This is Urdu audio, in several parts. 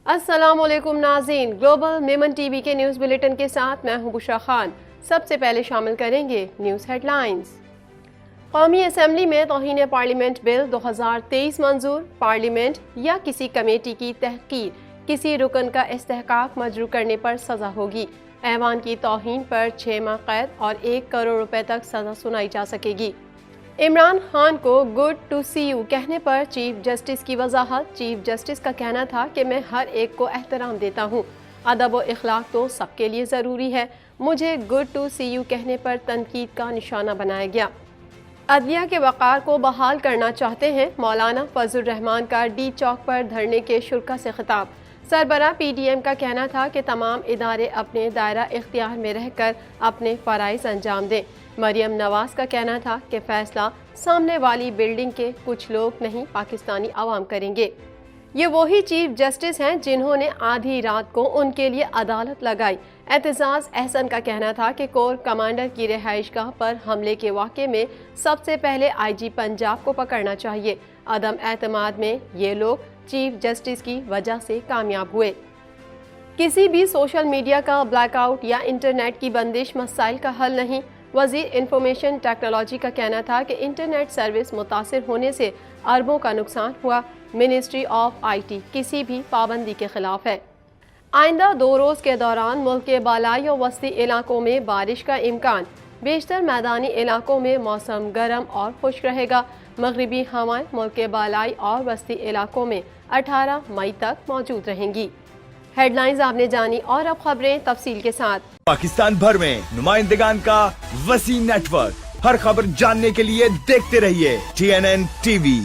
السلام علیکم ناظرین، گلوبل میمن ٹی وی کے نیوز بلیٹن کے ساتھ میں ہوں بشرا خان۔ سب سے پہلے شامل کریں گے نیوز ہیڈ لائنز۔ قومی اسمبلی میں توہین پارلیمنٹ بل 2023 منظور۔ پارلیمنٹ یا کسی کمیٹی کی تحقیر، کسی رکن کا استحقاق مجروح کرنے پر سزا ہوگی۔ ایوان کی توہین پر 6 ماہ قید اور 1 کروڑ روپے تک سزا سنائی جا سکے گی۔ عمران خان کو گڈ ٹو سی یو کہنے پر چیف جسٹس کی وضاحت۔ چیف جسٹس کا کہنا تھا کہ میں ہر ایک کو احترام دیتا ہوں، ادب و اخلاق تو سب کے لیے ضروری ہے، مجھے گڈ ٹو سی یو کہنے پر تنقید کا نشانہ بنایا گیا۔ عدلیہ کے وقار کو بحال کرنا چاہتے ہیں، مولانا فضل الرحمان کا ڈی چوک پر دھرنے کے شرکاء سے خطاب۔ سربراہ پی ڈی ایم کا کہنا تھا کہ تمام ادارے اپنے دائرہ اختیار میں رہ کر اپنے فرائض انجام دیں۔ مریم نواز کا کہنا تھا کہ فیصلہ سامنے والی بلڈنگ کے کچھ لوگ نہیں، پاکستانی عوام کریں گے۔ یہ وہی چیف جسٹس ہیں جنہوں نے آدھی رات کو ان کے لیے عدالت لگائی۔ اعتزاز احسن کا کہنا تھا کہ کور کمانڈر کی رہائش گاہ پر حملے کے واقعے میں سب سے پہلے آئی جی پنجاب کو پکڑنا چاہیے۔ عدم اعتماد میں یہ لوگ چیف جسٹس کی وجہ سے کامیاب ہوئے۔ کسی بھی سوشل میڈیا کا بلیک آؤٹ یا انٹرنیٹ کی بندش مسائل کا حل نہیں۔ وزیر انفارمیشن ٹیکنالوجی کا کہنا تھا کہ انٹرنیٹ سروس متاثر ہونے سے اربوں کا نقصان ہوا۔ منسٹری آف آئی ٹی کسی بھی پابندی کے خلاف ہے۔ آئندہ 2 روز کے دوران ملک کے بالائی اور وسطی علاقوں میں بارش کا امکان۔ بیشتر میدانی علاقوں میں موسم گرم اور خشک رہے گا۔ مغربی ہوائیں ملک کے بالائی اور وسطی علاقوں میں 18 مئی تک موجود رہیں گی۔ ہیڈ لائنز آپ نے جانی اور اب خبریں تفصیل کے ساتھ۔ پاکستان بھر میں نمائندگان کا وسیع نیٹ ورک، ہر خبر جاننے کے لیے دیکھتے رہیے TNN ٹی وی۔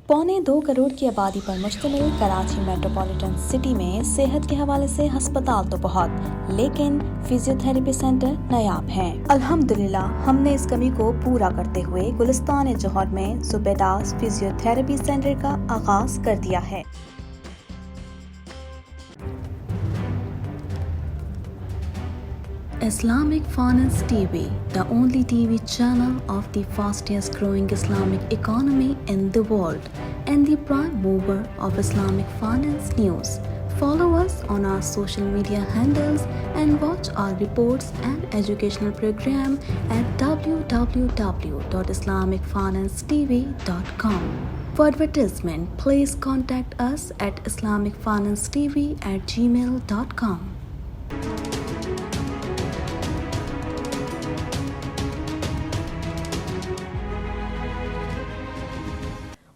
1.25 کروڑ کی آبادی پر مشتمل کراچی میٹروپولیٹن سٹی میں صحت کے حوالے سے ہسپتال تو بہت، لیکن فزیو تھراپی سینٹر نایاب ہیں۔ الحمدللہ ہم نے اس کمی کو پورا کرتے ہوئے گلستان جوہر میں زبیداس فزیو تھراپی سینٹر کا آغاز کر دیا ہے۔ Islamic Finance TV, the only TV channel of the fastest growing Islamic economy in the world and the prime mover of Islamic finance news. Follow us on our social media handles and watch our reports and educational program at www.islamicfinancetv.com. For advertisement, please contact us at islamicfinancetv@gmail.com.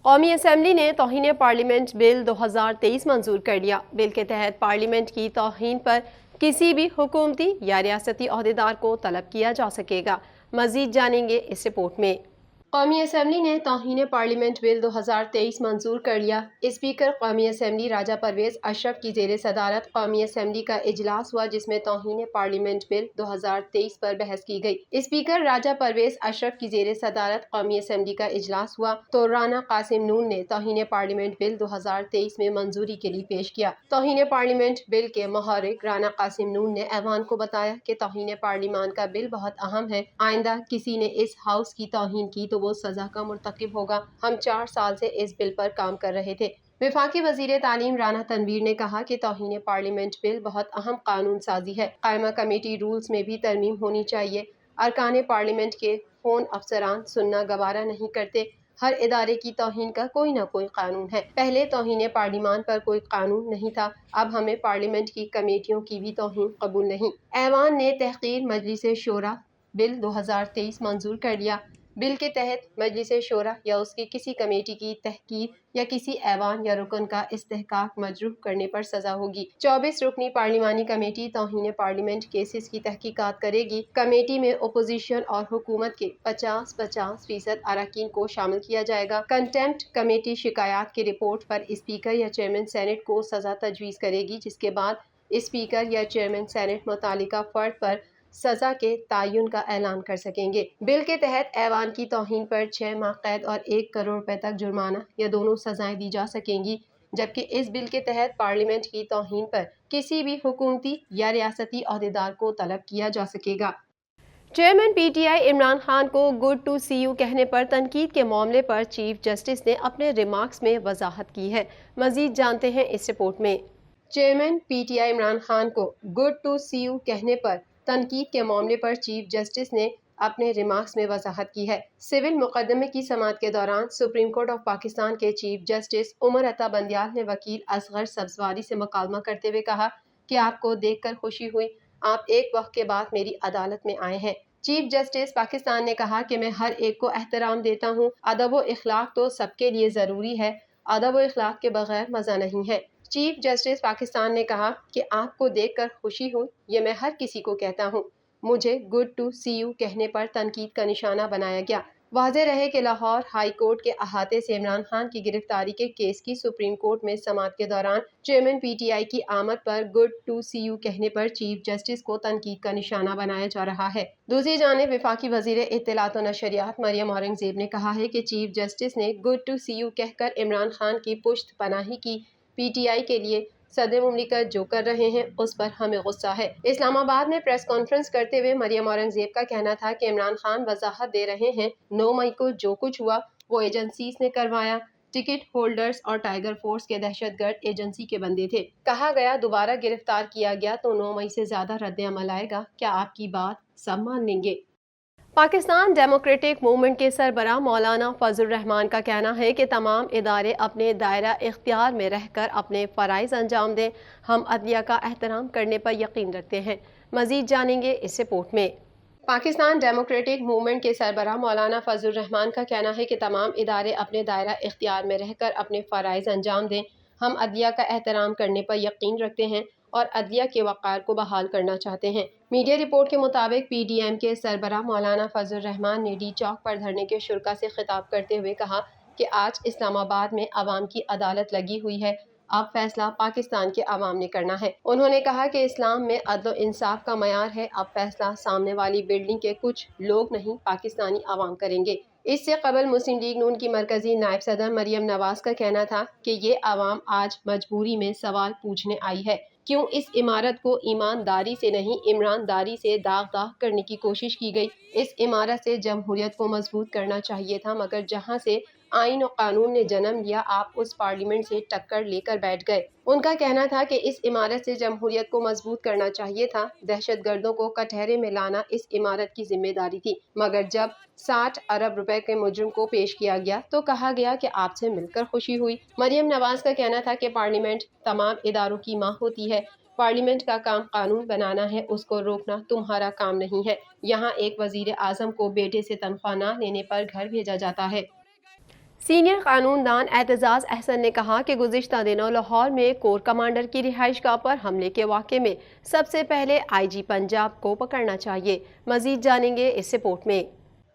قومی اسمبلی نے توہین پارلیمنٹ بل 2023 منظور کر لیا۔ بل کے تحت پارلیمنٹ کی توہین پر کسی بھی حکومتی یا ریاستی عہدیدار کو طلب کیا جا سکے گا۔ مزید جانیں گے اس رپورٹ میں۔ قومی اسمبلی نے توہین پارلیمنٹ بل 2023 منظور کر لیا۔ اسپیکر قومی اسمبلی راجہ پرویز اشرف کی زیر صدارت قومی اسمبلی کا اجلاس ہوا، جس میں توہین پارلیمنٹ بل 2023 پر بحث کی گئی۔ اسپیکر راجہ پرویز اشرف کی زیر صدارت قومی اسمبلی کا اجلاس ہوا تو رانا قاسم نون نے توہین پارلیمنٹ بل 2023 میں منظوری کے لیے پیش کیا۔ توہین پارلیمنٹ بل کے محرک رانا قاسم نون نے ایوان کو بتایا کہ توہین پارلیمان کا بل بہت اہم ہے، آئندہ کسی نے اس ہاؤس کی توہین کی تو وہ سزا کا مرتکب ہوگا۔ ہم 4 سال سے اس بل پر کام کر رہے تھے۔ وفاقی وزیر تعلیم رانا تنویر نے کہا کہ توہین پارلیمنٹ بل بہت اہم قانون سازی ہے، قائمہ کمیٹی رولز میں بھی ترمیم ہونی چاہیے۔ ارکان پارلیمنٹ کے فون افسران سننا گوارا نہیں کرتے، ہر ادارے کی توہین کا کوئی نہ کوئی قانون ہے۔ پہلے توہین پارلیمان پر کوئی قانون نہیں تھا، اب ہمیں پارلیمنٹ کی کمیٹیوں کی بھی توہین قبول نہیں۔ ایوان نے تحقیر مجلس شورا بل 2023 منظور کر لیا۔ بل کے تحت مجلس شورا یا اس کی کسی کمیٹی کی تحقیر یا کسی ایوان یا رکن کا استحقاق مجروح کرنے پر سزا ہوگی۔ 24 رکنی پارلیمانی کمیٹی توہین پارلیمنٹ کیسز کی تحقیقات کرے گی۔ کمیٹی میں اپوزیشن اور حکومت کے 50% اراکین کو شامل کیا جائے گا۔ کنٹمپٹ کمیٹی شکایات کی رپورٹ پر اسپیکر یا چیئرمین سینٹ کو سزا تجویز کرے گی، جس کے بعد اسپیکر یا چیئرمین سینٹ متعلقہ فرد پر سزا کے تعین کا اعلان کر سکیں گے۔ بل کے تحت ایوان کی توہین پر 6 ماہ قید اور 1 کروڑ روپے تک جرمانہ یا دونوں سزائیں دی جا سکیں گی، جبکہ اس بل کے تحت پارلیمنٹ کی توہین پر کسی بھی حکومتی یا ریاستی عہدیدار کو طلب کیا جا سکے گا۔ Chairman P T I Imran Khan کو گڈ ٹو سی یو کہنے پر تنقید کے معاملے پر چیف جسٹس نے اپنے ریمارکس میں وضاحت کی ہے۔ مزید جانتے ہیں اس رپورٹ میں۔ Chairman P T I Imran Khan کو گڈ ٹو سی یو کہنے پر تنقید کے معاملے پر چیف جسٹس نے اپنے ریمارکس میں وضاحت کی ہے۔ سول مقدمے کی سماعت کے دوران سپریم کورٹ آف پاکستان کے چیف جسٹس عمر عطا بندیال نے وکیل اصغر سبزواری سے مکالمہ کرتے ہوئے کہا کہ آپ کو دیکھ کر خوشی ہوئی، آپ ایک وقت کے بعد میری عدالت میں آئے ہیں۔ چیف جسٹس پاکستان نے کہا کہ میں ہر ایک کو احترام دیتا ہوں، ادب و اخلاق تو سب کے لیے ضروری ہے، ادب و اخلاق کے بغیر مزہ نہیں ہے۔ چیف جسٹس پاکستان نے کہا کہ آپ کو دیکھ کر خوشی ہوئی، یہ میں ہر کسی کو کہتا ہوں، مجھے گڈ ٹو سی یو کہنے پر تنقید کا نشانہ بنایا گیا۔ واضح رہے کہ لاہور ہائی کورٹ کے احاطے سے عمران خان کی گرفتاری کے کیس کی سپریم کورٹ میں سماعت کے دوران چیئرمین پی ٹی آئی کی آمد پر گڈ ٹو سی یو کہنے پر چیف جسٹس کو تنقید کا نشانہ بنایا جا رہا ہے۔ دوسری جانب وفاقی وزیر اطلاعات و نشریات مریم اورنگزیب نے کہا ہے کہ چیف جسٹس نے گڈ ٹو سی یو کہہ کر عمران خان کی پشت پناہی کی، پی ٹی آئی کے لیے صدر مملکت جو کر رہے ہیں اس پر ہمیں غصہ ہے۔ اسلام آباد میں پریس کانفرنس کرتے ہوئے مریم اورنگزیب کا کہنا تھا کہ عمران خان وضاحت دے رہے ہیں 9 مئی کو جو کچھ ہوا وہ ایجنسیز نے کروایا، ٹکٹ ہولڈرز اور ٹائیگر فورس کے دہشت گرد ایجنسی کے بندے تھے۔ کہا گیا دوبارہ گرفتار کیا گیا تو 9 مئی سے زیادہ رد عمل آئے گا، کیا آپ کی بات سب مان لیں گے؟ پاکستان ڈیموکریٹک موومنٹ کے سربراہ مولانا فضل الرحمان کا کہنا ہے کہ تمام ادارے اپنے دائرہ اختیار میں رہ کر اپنے فرائض انجام دیں، ہم عدلیہ کا احترام کرنے پر یقین رکھتے ہیں۔ مزید جانیں گے اس رپورٹ میں۔ پاکستان ڈیموکریٹک موومنٹ کے سربراہ مولانا فضل الرحمان کا کہنا ہے کہ تمام ادارے اپنے دائرہ اختیار میں رہ کر اپنے فرائض انجام دیں، ہم عدلیہ کا احترام کرنے پر یقین رکھتے ہیں اور عدلیہ کے وقار کو بحال کرنا چاہتے ہیں۔ میڈیا رپورٹ کے مطابق پی ڈی ایم کے سربراہ مولانا فضل الرحمان نے ڈی چوک پر دھرنے کے شرکاء سے خطاب کرتے ہوئے کہا کہ آج اسلام آباد میں عوام کی عدالت لگی ہوئی ہے، اب فیصلہ پاکستان کے عوام نے کرنا ہے۔ انہوں نے کہا کہ اسلام میں عدل و انصاف کا معیار ہے، اب فیصلہ سامنے والی بلڈنگ کے کچھ لوگ نہیں پاکستانی عوام کریں گے۔ اس سے قبل مسلم لیگ نون کی مرکزی نائب صدر مریم نواز کا کہنا تھا کہ یہ عوام آج مجبوری میں سوال پوچھنے آئی ہے، کیوں اس عمارت کو ایمانداری سے نہیں عمرانداری سے داغ کرنے کی کوشش کی گئی؟ اس عمارت سے جمہوریت کو مضبوط کرنا چاہیے تھا، مگر جہاں سے آئین و قانون نے جنم لیا آپ اس پارلیمنٹ سے ٹکر لے کر بیٹھ گئے۔ ان کا کہنا تھا کہ اس عمارت سے جمہوریت کو مضبوط کرنا چاہیے تھا، دہشت گردوں کو کٹہرے میں لانا اس عمارت کی ذمہ داری تھی، مگر جب 60 ارب روپے کے مجرم کو پیش کیا گیا تو کہا گیا کہ آپ سے مل کر خوشی ہوئی۔ مریم نواز کا کہنا تھا کہ پارلیمنٹ تمام اداروں کی ماں ہوتی ہے، پارلیمنٹ کا کام قانون بنانا ہے، اس کو روکنا تمہارا کام نہیں ہے۔ یہاں ایک وزیر اعظم کو بیٹے سے تنخواہ نہ لینے پر گھر بھیجا جاتا ہے۔ سینئر قانون دان اعتزاز احسن نے کہا کہ گزشتہ دنوں لاہور میں کور کمانڈر کی رہائش گاہ پر حملے کے واقعے میں سب سے پہلے آئی جی پنجاب کو پکڑنا چاہیے۔ مزید جانیں گے اس رپورٹ میں۔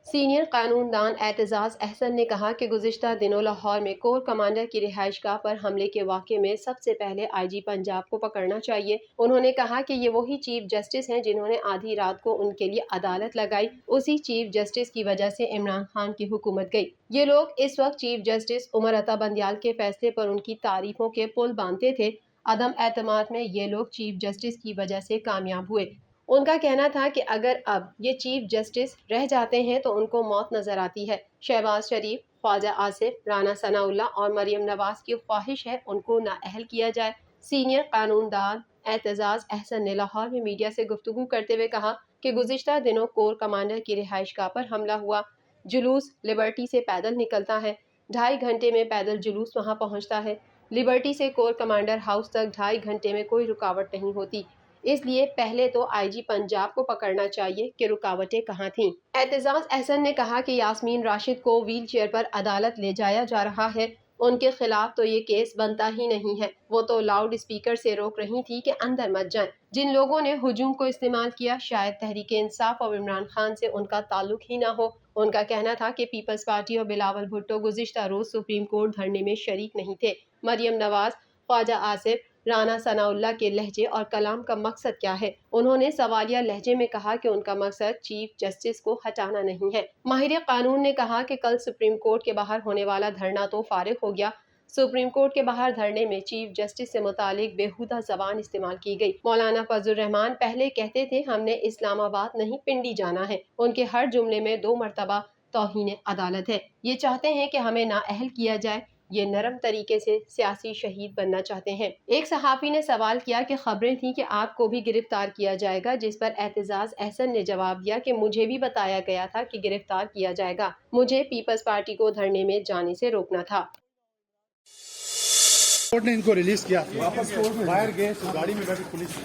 سینئر قانون دان اعتزاز احسن نے کہا کہ گزشتہ دنوں لاہور میں کور کمانڈر کی رہائش گاہ پر حملے کے واقعے میں سب سے پہلے آئی جی پنجاب کو پکڑنا چاہیے۔ انہوں نے کہا کہ یہ وہی چیف جسٹس ہیں جنہوں نے آدھی رات کو ان کے لیے عدالت لگائی، اسی چیف جسٹس کی وجہ سے عمران خان کی حکومت گئی۔ یہ لوگ اس وقت چیف جسٹس عمر عطا بندیال کے فیصلے پر ان کی تعریفوں کے پل باندھتے تھے، عدم اعتماد میں یہ لوگ چیف جسٹس کی وجہ سے کامیاب ہوئے۔ ان کا کہنا تھا کہ اگر اب یہ چیف جسٹس رہ جاتے ہیں تو ان کو موت نظر آتی ہے۔ شہباز شریف، خواجہ آصف، رانا ثناء اللہ اور مریم نواز کی خواہش ہے ان کو نااہل کیا جائے۔ سینئر قانون دان اعتزاز احسن نے لاہور میں میڈیا سے گفتگو کرتے ہوئے کہا کہ گزشتہ دنوں کور کمانڈر کی رہائش گاہ پر حملہ ہوا، جلوس لبرٹی سے پیدل نکلتا ہے، 2.5 گھنٹے میں پیدل جلوس وہاں پہنچتا ہے، لبرٹی سے کور کمانڈر ہاؤس تک 2.5 گھنٹے میں کوئی رکاوٹ نہیں ہوتی، اس لیے پہلے تو آئی جی پنجاب کو پکڑنا چاہیے کہ رکاوٹیں کہاں تھیں۔ اعتزاز احسن نے کہا کہ یاسمین راشد کو ویل چیئر پر عدالت لے جایا جا رہا ہے، ان کے خلاف تو یہ کیس بنتا ہی نہیں ہے، وہ تو لاؤڈ اسپیکر سے روک رہی تھی کہ اندر مت جائیں۔ جن لوگوں نے ہجوم کو استعمال کیا شاید تحریک انصاف اور عمران خان سے ان کا تعلق ہی نہ ہو۔ ان کا کہنا تھا کہ پیپلز پارٹی اور بلاول بھٹو گزشتہ روز سپریم کورٹ دھرنے میں شریک نہیں تھے۔ مریم نواز، خواجہ آصف، رانا ثناء اللہ کے لہجے اور کلام کا مقصد کیا ہے؟ انہوں نے سوالیہ لہجے میں کہا کہ ان کا مقصد چیف جسٹس کو ہٹانا نہیں ہے۔ ماہر قانون نے کہا کہ کل سپریم کورٹ کے باہر ہونے والا دھرنا تو فارغ ہو گیا، سپریم کورٹ کے باہر دھرنے میں چیف جسٹس سے متعلق بیہودہ زبان استعمال کی گئی۔ مولانا فضل الرحمان پہلے کہتے تھے ہم نے اسلام آباد نہیں پنڈی جانا ہے، ان کے ہر جملے میں 2 مرتبہ توہین عدالت ہے، یہ چاہتے ہیں کہ ہمیں نااہل کیا جائے، یہ نرم طریقے سے سیاسی شہید بننا چاہتے ہیں۔ ایک صحافی نے سوال کیا کہ خبریں تھیں کہ آپ کو بھی گرفتار کیا جائے گا، جس پر اعتزاز احسن نے جواب دیا کہ مجھے بھی بتایا گیا تھا کہ گرفتار کیا جائے گا، مجھے پیپلز پارٹی کو دھرنے میں جانے سے روکنا تھا۔ کورٹ نے ان کو ریلیز کیا، واپس باہر گئے تو گاڑی میں بیٹھی پولیس۔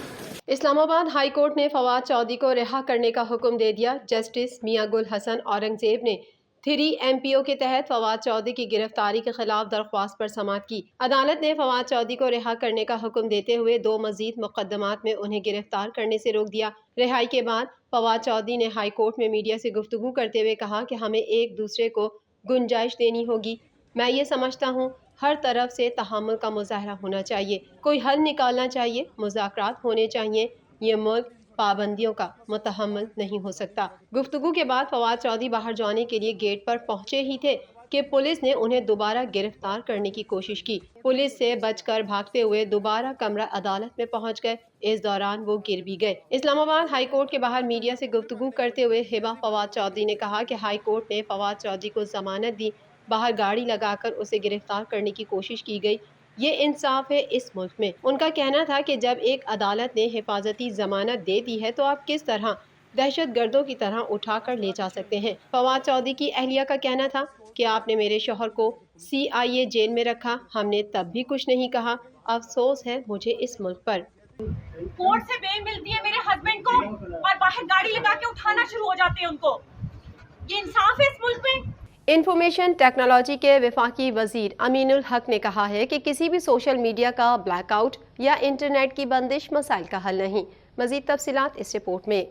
اسلام آباد ہائی کورٹ نے فواد چودھری کو رہا کرنے کا حکم دے دیا۔ جسٹس میاں گل حسن اورنگزیب نے 3 MPO کے تحت فواد چودھری کی گرفتاری کے خلاف درخواست پر سماعت کی۔ عدالت نے فواد چودھری کو رہا کرنے کا حکم دیتے ہوئے 2 مزید مقدمات میں انہیں گرفتار کرنے سے روک دیا۔ رہائی کے بعد فواد چودھری نے ہائی کورٹ میں میڈیا سے گفتگو کرتے ہوئے کہا کہ ہمیں ایک دوسرے کو گنجائش دینی ہوگی۔ میں یہ سمجھتا ہوں ہر طرف سے تحمل کا مظاہرہ ہونا چاہیے، کوئی حل نکالنا چاہیے، مذاکرات ہونے چاہیے۔ یہ ملک پابندیوں کا متحمل نہیں ہو سکتا۔ گفتگو کے بعد فواد چودھری باہر جانے کے لیے گیٹ پر پہنچے ہی تھے کہ پولیس نے انہیں دوبارہ گرفتار کرنے کی کوشش کی۔ پولیس سے بچ کر بھاگتے ہوئے دوبارہ کمرہ عدالت میں پہنچ گئے۔ اس دوران وہ گر بھی گئے۔ اسلام آباد ہائی کورٹ کے باہر میڈیا سے گفتگو کرتے ہوئے ہبہ فواد چودھری نے کہا کہ ہائی کورٹ نے فواد چودھری کو ضمانت دی، باہر گاڑی لگا کر اسے گرفتار کرنے کی کوشش کی گئی، یہ انصاف ہے اس ملک میں۔ ان کا کہنا تھا کہ جب ایک عدالت نے حفاظتی ضمانت دے دی ہے تو آپ کس طرح دہشت گردوں کی طرح اٹھا کر لے جا سکتے ہیں۔ فواد چودھری کی اہلیہ کا کہنا تھا کہ آپ نے میرے شوہر کو CIA جیل میں رکھا، ہم نے تب بھی کچھ نہیں کہا، افسوس ہے مجھے اس ملک پر۔ کورٹ سے بیل ملتی ہے میرے ہسبینڈ کو اور باہر گاڑی لگا کے اٹھانا شروع ہو جاتے ہیں ان کو، یہ انصاف ہے اس ملک میں؟ انفارمیشن ٹیکنالوجی کے وفاقی وزیر امین الحق نے کہا ہے کہ کسی بھی سوشل میڈیا کا بلیک آؤٹ یا انٹرنیٹ کی بندش مسائل کا حل نہیں۔ مزید تفصیلات اس رپورٹ میں۔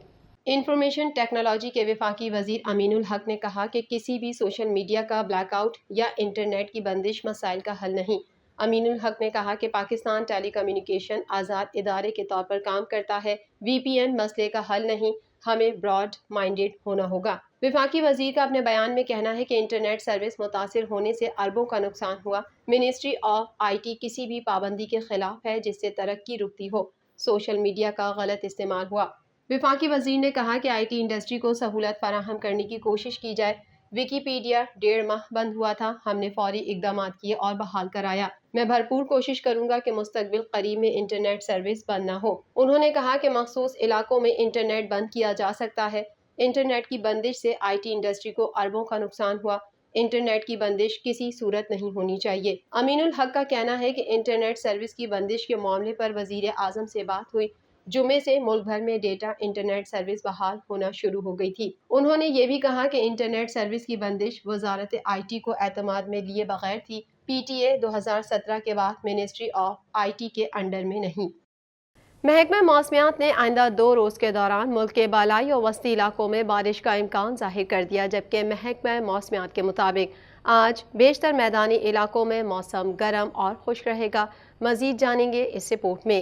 انفارمیشن ٹیکنالوجی کے وفاقی وزیر امین الحق نے کہا کہ کسی بھی سوشل میڈیا کا بلیک آؤٹ یا انٹرنیٹ کی بندش مسائل کا حل نہیں۔ امین الحق نے کہا کہ پاکستان ٹیلی کمیونیکیشن آزاد ادارے کے طور پر کام کرتا ہے، VPN مسئلے کا حل نہیں، ہمیں براڈ مائنڈیڈ ہونا ہوگا۔ وفاقی وزیر کا اپنے بیان میں کہنا ہے کہ انٹرنیٹ سروس متاثر ہونے سے اربوں کا نقصان ہوا۔ منسٹری آف IT کسی بھی پابندی کے خلاف ہے جس سے ترقی رکتی ہو۔ سوشل میڈیا کا غلط استعمال ہوا۔ وفاقی وزیر نے کہا کہ IT انڈسٹری کو سہولت فراہم کرنے کی کوشش کی جائے۔ ویکیپیڈیا 1.5 ماہ بند ہوا تھا، ہم نے فوری اقدامات کیے اور بحال کرایا۔ میں بھرپور کوشش کروں گا کہ مستقبل قریب میں انٹرنیٹ سروس بند نہ ہو۔ انہوں نے کہا کہ مخصوص علاقوں میں انٹرنیٹ بند کیا جا سکتا ہے۔ انٹرنیٹ کی بندش سے IT انڈسٹری کو اربوں کا نقصان ہوا۔ انٹرنیٹ کی بندش کسی صورت نہیں ہونی چاہیے۔ امین الحق کا کہنا ہے کہ انٹرنیٹ سروس کی بندش کے معاملے پر وزیر اعظم سے بات ہوئی۔ جمعے سے ملک بھر میں ڈیٹا انٹرنیٹ سروس بحال ہونا شروع ہو گئی تھی۔ انہوں نے یہ بھی کہا کہ انٹرنیٹ سروس کی بندش وزارت IT کو اعتماد میں لیے بغیر تھی۔ PTA 2017 کے بعد منسٹری آف IT کے انڈر میں نہیں۔ محکمہ موسمیات نے آئندہ 2 روز کے دوران ملک کے بالائی اور وسطی علاقوں میں بارش کا امکان ظاہر کر دیا، جبکہ محکمہ موسمیات کے مطابق آج بیشتر میدانی علاقوں میں موسم گرم اور خشک رہے گا۔ مزید جانیں گے اس رپورٹ میں۔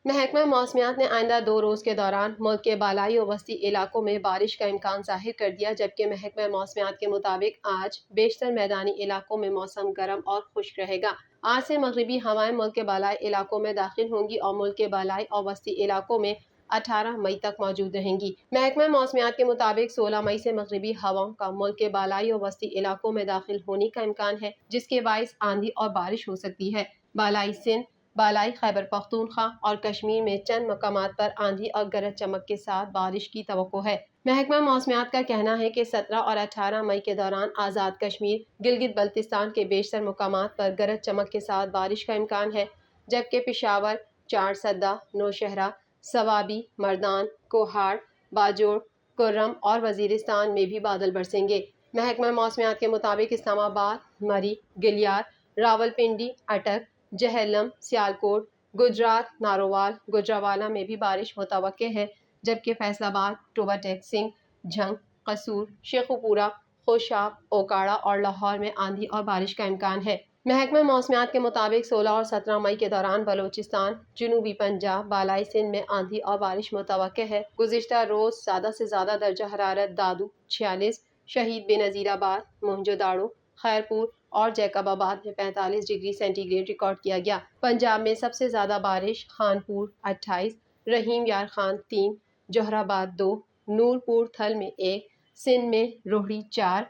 محکمہ موسمیات نے آئندہ 2 روز کے دوران ملک کے بالائی اور وسطی علاقوں میں بارش کا امکان ظاہر کر دیا، جبکہ محکمہ موسمیات کے مطابق آج بیشتر میدانی علاقوں میں موسم گرم اور خشک رہے گا۔ آج سے مغربی ہوائیں ملک کے بالائی علاقوں میں داخل ہوں گی اور ملک کے بالائی اور وسطی علاقوں میں 18 مئی تک موجود رہیں گی۔ محکمہ موسمیات کے مطابق 16 مئی سے مغربی ہواؤں کا ملک کے بالائی اور وسطی علاقوں میں داخل ہونے کا امکان ہے، جس کے باعث آندھی اور بارش ہو سکتی ہے۔ بالائی سندھ، بالائی خیبر پختونخوا اور کشمیر میں چند مقامات پر آندھی اور گرج چمک کے ساتھ بارش کی توقع ہے۔ محکمہ موسمیات کا کہنا ہے کہ 17 اور 18 مئی کے دوران آزاد کشمیر، گلگت بلتستان کے بیشتر مقامات پر گرج چمک کے ساتھ بارش کا امکان ہے، جبکہ پشاور، چارسدہ، نوشہرہ، سوابی، مردان، کوہاڑ، باجوڑ، کرم اور وزیرستان میں بھی بادل برسیں گے۔ محکمہ موسمیات کے مطابق اسلام آباد، مری، گلیار، راولپنڈی، اٹک، جہلم، سیالکوٹ، گجرات، نارووال، گجرانوالہ میں بھی بارش متوقع ہے، جبکہ فیصل آباد، ٹوبہ ٹیک سنگھ، جھنگ، قصور، شیخوپورہ، خوشاب، اوکاڑا اور لاہور میں آندھی اور بارش کا امکان ہے۔ محکمہ موسمیات کے مطابق 16 اور 17 مئی کے دوران بلوچستان، جنوبی پنجاب، بالائی سندھ میں آندھی اور بارش متوقع ہے۔ گزشتہ روز زیادہ سے زیادہ درجہ حرارت دادو 46، شہید بےنظیر آباد، موہنجو داڑو، خیرپور اور جیکب آباد میں 45 ڈگری سینٹی گریڈ ریکارڈ کیا گیا۔ پنجاب میں سب سے زیادہ بارش خانپور 28، رحیم یار خان 3، جوہر آباد 2، نورپور تھل میں 1، سندھ میں روہڑی 4،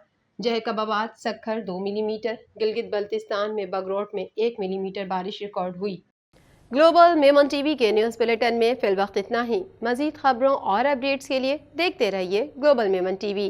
جہکب آباد سکھر 2 ملی میٹر، گلگت بلتستان میں بگروٹ میں 1 ملی میٹر بارش ریکارڈ ہوئی۔ گلوبل میمن ٹی وی کے نیوز بلیٹن میں فی الوقت اتنا ہی۔ مزید خبروں اور اپڈیٹس کے لیے دیکھتے رہیے گلوبل میمن ٹی وی۔